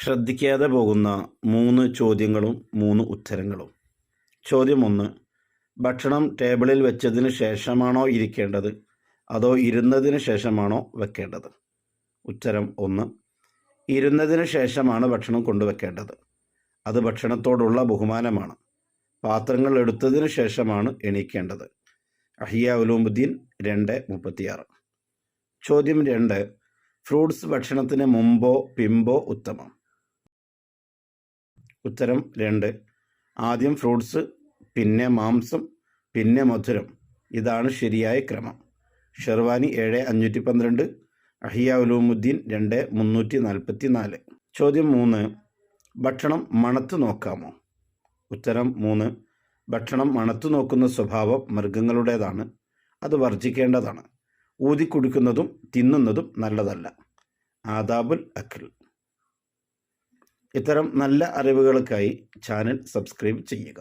ശ്രദ്ധിക്കാതെ പോകുന്ന 3 ചോദ്യങ്ങളും 3 ഉത്തരങ്ങളും. ചോദ്യം 1. ഭക്ഷണം ടേബിളിൽ വെച്ചതിന് ശേഷമാണോ ഇരിക്കേണ്ടത്, അതോ ഇരുന്നതിന് ശേഷമാണോ വെക്കേണ്ടത്? ഉത്തരം 1. ഇരുന്നതിന് ശേഷമാണ് ഭക്ഷണം കൊണ്ടുവെക്കേണ്ടത്. അത് ഭക്ഷണത്തോടുള്ള ബഹുമാനമാണ്. പാത്രങ്ങൾ എടുത്തതിന് ശേഷമാണ് എണീക്കേണ്ടത്. അഹിയ ഉലൂമുദ്ദീൻ 2:36. ചോദ്യം 2. ഫ്രൂട്ട്സ് ഭക്ഷണത്തിന് മുമ്പോ പിമ്പോ ഉത്തമം? ഉത്തരം 2. ആദ്യം ഫ്രൂട്ട്സ്, പിന്നെ മാംസം, പിന്നെ മധുരം. ഇതാണ് ശരിയായ ക്രമം. ഷെർവാനി 7:512, അഹിയ ഉലൂമുദ്ദീൻ 2:344. ചോദ്യം 3. ഭക്ഷണം മണത്ത് നോക്കാമോ? ഉത്തരം 3. ഭക്ഷണം മണത്തു നോക്കുന്ന സ്വഭാവം മൃഗങ്ങളുടേതാണ്. അത് വർജിക്കേണ്ടതാണ്. ഊതിക്കുടിക്കുന്നതും തിന്നുന്നതും നല്ലതല്ല. ആദാബുൽ അക്ൽ. ഇത്തരം നല്ല അറിവുകൾക്കായി ചാനൽ സബ്സ്ക്രൈബ് ചെയ്യുക.